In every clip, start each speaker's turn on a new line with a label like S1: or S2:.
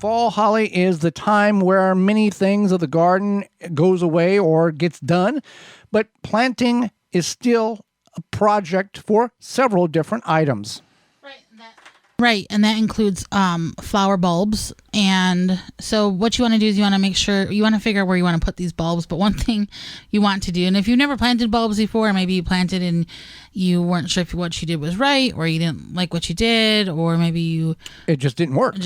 S1: Fall holly is the time where many things of the garden goes away or gets done, but planting is still a project for several different items.
S2: Right, and that includes flower bulbs. And so what you want to do is you want to make sure, you want to figure out where you want to put these bulbs. But one thing you want to do, and if you've never planted bulbs before, maybe you planted and you weren't sure if what you did was right, or you didn't like what you did, or maybe
S1: it just didn't work.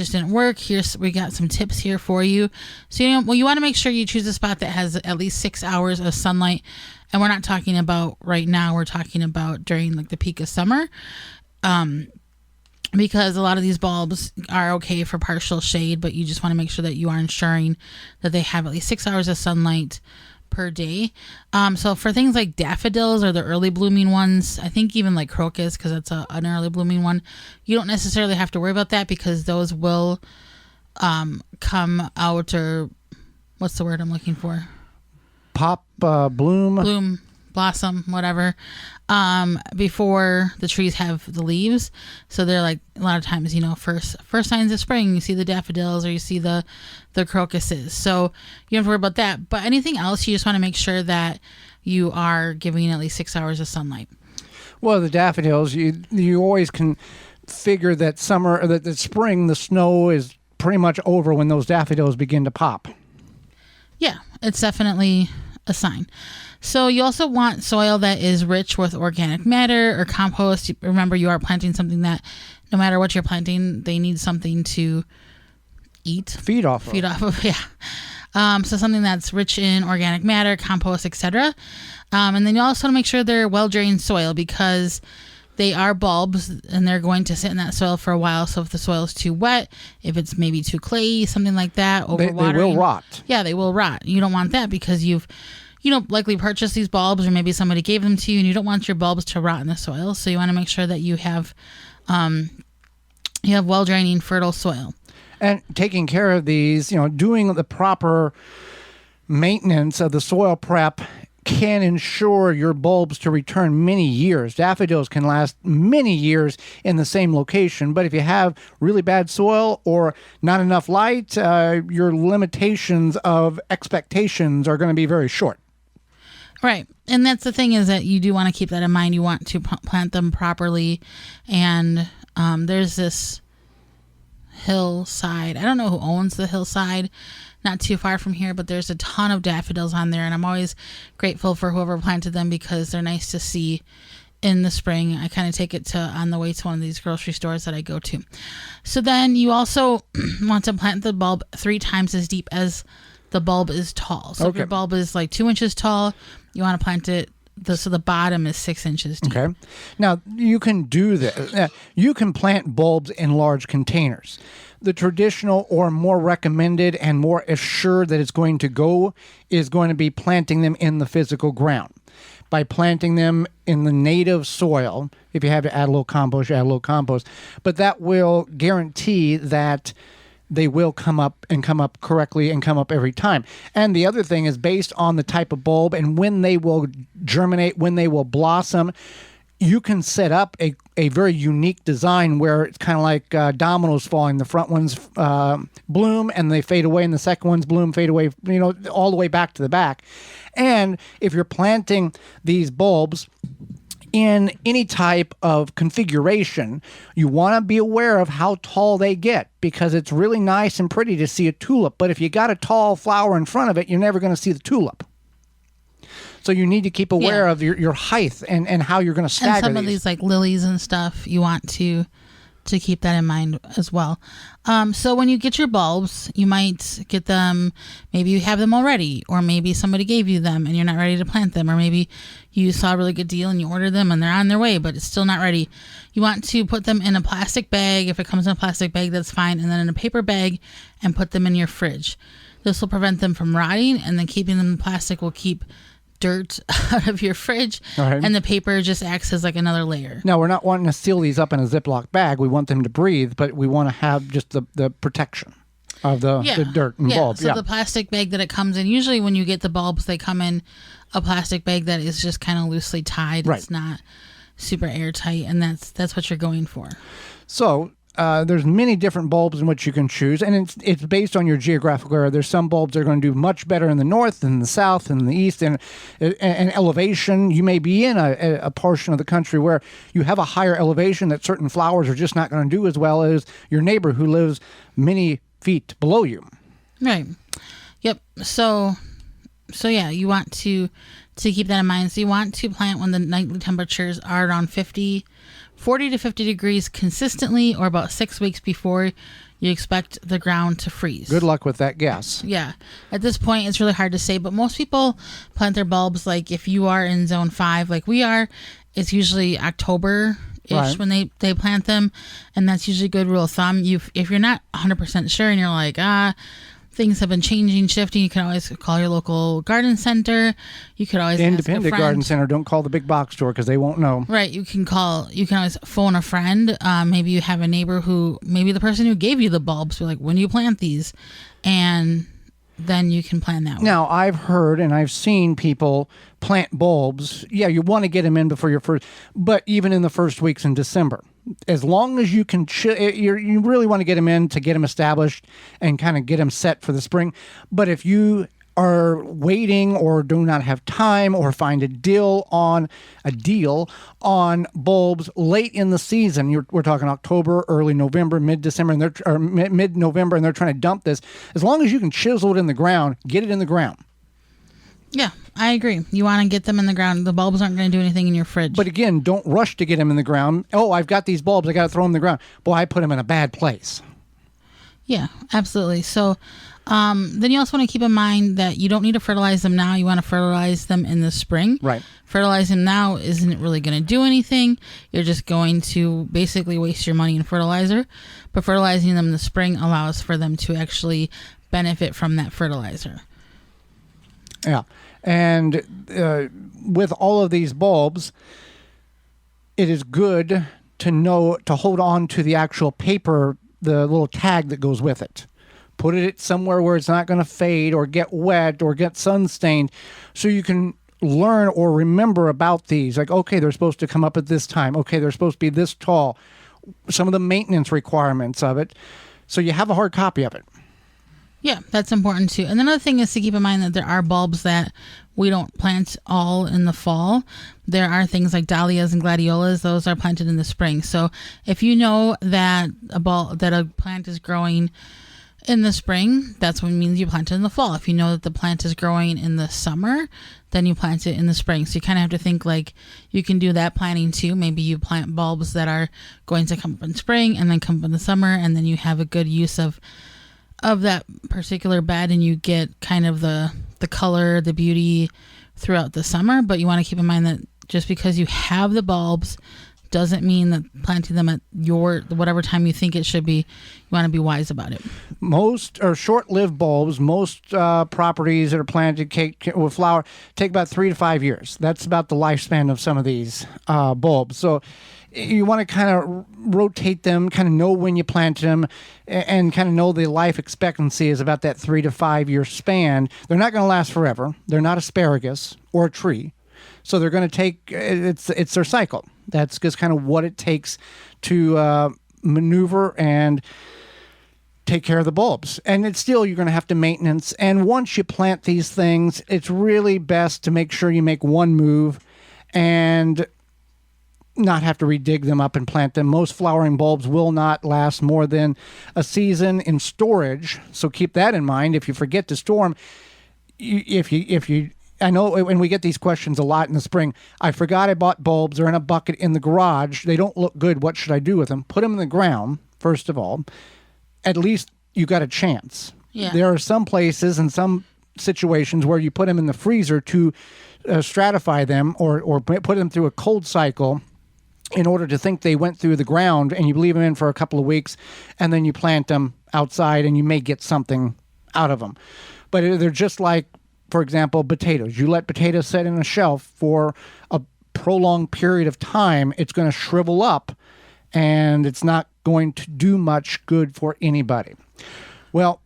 S2: We got some tips here for you. So you want to make sure you choose a spot that has at least 6 hours of sunlight. And we're not talking about right now, we're talking about during like the peak of summer. Because a lot of these bulbs are okay for partial shade, but you just want to make sure that you are ensuring that they have at least 6 hours of sunlight per day. So for things like daffodils or the early blooming ones, I think even like crocus, because that's an early blooming one, you don't necessarily have to worry about that because those will come out, or what's the word I'm looking for?
S1: Pop, bloom,
S2: blossom, whatever, before the trees have the leaves. So they're like, a lot of times, first signs of spring, you see the daffodils or you see the crocuses. So you don't have to worry about that. But anything else, you just want to make sure that you are giving at least 6 hours of sunlight.
S1: Well, the daffodils, you always can figure that that spring, the snow is pretty much over when those daffodils begin to pop.
S2: Yeah, it's definitely a sign. So you also want soil that is rich with organic matter or compost. Remember, you are planting something that no matter what you're planting, they need something to eat.
S1: Feed off of,
S2: yeah. So something that's rich in organic matter, compost, etc. And then you also want to make sure they're well-drained soil because they are bulbs and they're going to sit in that soil for a while. So if the soil is too wet, if it's maybe too clayey, something like that, overwatering.
S1: They will rot.
S2: Yeah, they will rot. You don't want that because you've likely purchased these bulbs, or maybe somebody gave them to you, and you don't want your bulbs to rot in the soil. So you want to make sure that you have well-draining, fertile soil.
S1: And taking care of these, doing the proper maintenance of the soil prep can ensure your bulbs to return many years. Daffodils can last many years in the same location, but if you have really bad soil or not enough light, your limitations of expectations are going to be very short.
S2: Right. And that's the thing, is that you do want to keep that in mind. You want to plant them properly. And there's this hillside. I don't know who owns the hillside, not too far from here, but there's a ton of daffodils on there. And I'm always grateful for whoever planted them because they're nice to see in the spring. I kind of take it on the way to one of these grocery stores that I go to. So then you also want to plant the bulb 3 times as deep as the bulb is tall. So if your bulb is like 2 inches tall, you want to plant it so the bottom is 6 inches deep.
S1: Okay. Now, you can do this. You can plant bulbs in large containers. The traditional or more recommended and more assured that it's going to go is going to be planting them in the physical ground. By planting them in the native soil, if you have to add a little compost, you add a little compost. But that will guarantee that they will come up correctly and come up every time. And the other thing is based on the type of bulb and when they will germinate, when they will blossom, you can set up a very unique design where it's kind of like dominoes falling. The front ones bloom and they fade away, and the second ones bloom, fade away, all the way back to the back. And if you're planting these bulbs in any type of configuration, you want to be aware of how tall they get, because it's really nice and pretty to see a tulip, but if you got a tall flower in front of it, you're never going to see the tulip. So you need to keep aware of your height and how you're going to stagger these.
S2: And some of these like lilies and stuff, you want to keep that in mind as well. So when you get your bulbs, you might get them, maybe you have them already, or maybe somebody gave you them and you're not ready to plant them, or maybe you saw a really good deal and you ordered them and they're on their way, but it's still not ready. You want to put them in a plastic bag. If it comes in a plastic bag, that's fine. And then in a paper bag and put them in your fridge. This will prevent them from rotting, and then keeping them in plastic will keep dirt out of your fridge, and the paper just acts as like another layer.
S1: Now, we're not wanting to seal these up in a Ziploc bag. We want them to breathe, but we want to have just the protection of the dirt and bulb.
S2: So the plastic bag that it comes in, usually when you get the bulbs, they come in a plastic bag that is just kind of loosely tied. Right. It's not super airtight, and that's what you're going for.
S1: So there's many different bulbs in which you can choose, and it's based on your geographical area. There's some bulbs that are going to do much better in the north than the south and the east, and elevation. You may be in a portion of the country where you have a higher elevation that certain flowers are just not going to do as well as your neighbor who lives many feet below you.
S2: Right. Yep. So yeah, you want to keep that in mind. So you want to plant when the nightly temperatures are around 40 to 50 degrees consistently, or about 6 weeks before you expect the ground to freeze.
S1: Good luck with that guess.
S2: Yeah. At this point, it's really hard to say, but most people plant their bulbs, like if you are in zone 5, like we are, it's usually October-ish
S1: Right.
S2: when they plant them, and that's usually a good rule of thumb. If you're not 100% sure and you're like, things have been changing, shifting, you can always call your local garden center. You could always
S1: Independent
S2: ask a friend.
S1: garden center. Don't call the big box store because they won't know.
S2: Right. You can always phone a friend. Maybe you have a neighbor maybe the person who gave you the bulbs, be like, when do you plant these? And then you can plan that way.
S1: Now, I've heard and I've seen people plant bulbs. Yeah, you want to get them in before your first, but even in the first weeks in December. As long as you can, you really want to get them in to get them established and kind of get them set for the spring. But if you are waiting or do not have time or find a deal on bulbs late in the season, we're talking October, early November, mid-December, mid-November, and they're trying to dump this. As long as you can chisel it in the ground, get it in the ground.
S2: Yeah, I agree. You want to get them in the ground. The bulbs aren't going to do anything in your fridge.
S1: But again, don't rush to get them in the ground. Oh, I've got these bulbs. I got to throw them in the ground. Boy, I put them in a bad place.
S2: Yeah, absolutely. So then you also want to keep in mind that you don't need to fertilize them now. You want to fertilize them in the spring.
S1: Right.
S2: Fertilizing them now isn't really going to do anything. You're just going to basically waste your money in fertilizer. But fertilizing them in the spring allows for them to actually benefit from that fertilizer.
S1: Yeah. And with all of these bulbs, it is good to hold on to the actual paper, the little tag that goes with it. Put it somewhere where it's not going to fade or get wet or get sun stained, so you can learn or remember about these. Like, okay, they're supposed to come up at this time. Okay, they're supposed to be this tall. Some of the maintenance requirements of it. So you have a hard copy of it.
S2: Yeah, that's important too. And another thing is to keep in mind that there are bulbs that we don't plant all in the fall. There are things like dahlias and gladiolas; those are planted in the spring. So if you know that a plant is growing in the spring, that's what it means you plant it in the fall. If you know that the plant is growing in the summer, then you plant it in the spring. So you kind of have to think like you can do that planting too. Maybe you plant bulbs that are going to come up in spring and then come up in the summer, and then you have a good use of that particular bed, and you get kind of the color, the beauty throughout the summer. But you want to keep in mind that just because you have the bulbs doesn't mean that planting them at whatever time you think it should be. You want to be wise about it.
S1: Most are short-lived bulbs. Most properties that are planted with flower take about 3 to 5 years. That's about the lifespan of some of these bulbs. So you want to kind of rotate them, kind of know when you plant them, and kind of know the life expectancy is about that 3 to 5 year span. They're not going to last forever. They're not asparagus or a tree. So they're going to take, it's their cycle. That's just kind of what it takes to maneuver and take care of the bulbs. And it's still, you're going to have to maintenance. And once you plant these things, it's really best to make sure you make one move and not have to redig them up and plant them. Most flowering bulbs will not last more than a season in storage. So keep that in mind. If you forget to store them, I know when we get these questions a lot in the spring, I forgot I bought bulbs. They're in a bucket in the garage. They don't look good. What should I do with them? Put them in the ground, first of all. At least you got a chance.
S2: Yeah.
S1: There are some places and some situations where you put them in the freezer to stratify them or put them through a cold cycle in order to think they went through the ground, and you leave them in for a couple of weeks, and then you plant them outside, and you may get something out of them. But they're just like, for example, potatoes. You let potatoes sit in a shelf for a prolonged period of time, it's going to shrivel up, and it's not going to do much good for anybody. Well,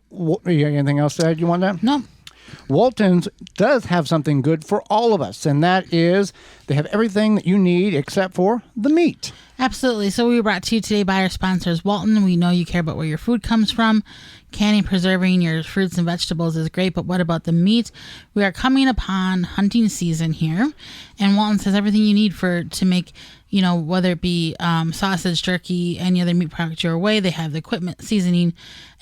S1: anything else to add you want to?
S2: No.
S1: Walton's does have something good for all of us, and that is they have everything that you need except for the meat.
S2: Absolutely. So we were brought to you today by our sponsors, Walton. We know you care about where your food comes from. Canning, preserving your fruits and vegetables is great, but what about the meat? We are coming upon hunting season here, and Walton has everything you need to make, whether it be sausage, jerky, any other meat product your way. They have the equipment, seasoning,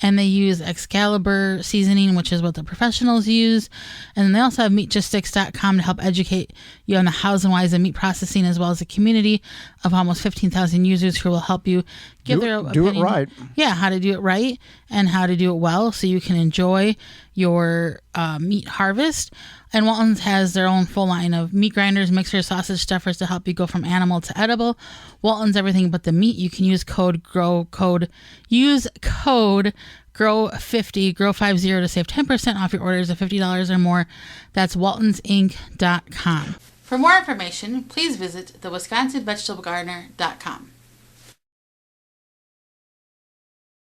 S2: and they use Excalibur seasoning, which is what the professionals use. And then they also have meatgistics.com to help educate you on the hows and whys of meat processing, as well as a community of almost 15,000 users who will help you give their opinion.
S1: Do it right.
S2: Yeah, how to do it right and how to do it well so you can enjoy your meat harvest. And Walton's has their own full line of meat grinders, mixers, sausage stuffers to help you go from animal to edible. Walton's everything but the meat. You can use code GROW50 to save 10% off your orders of $50 or more. That's waltonsinc.com. For more information, please visit thewisconsinvegetablegardener.com.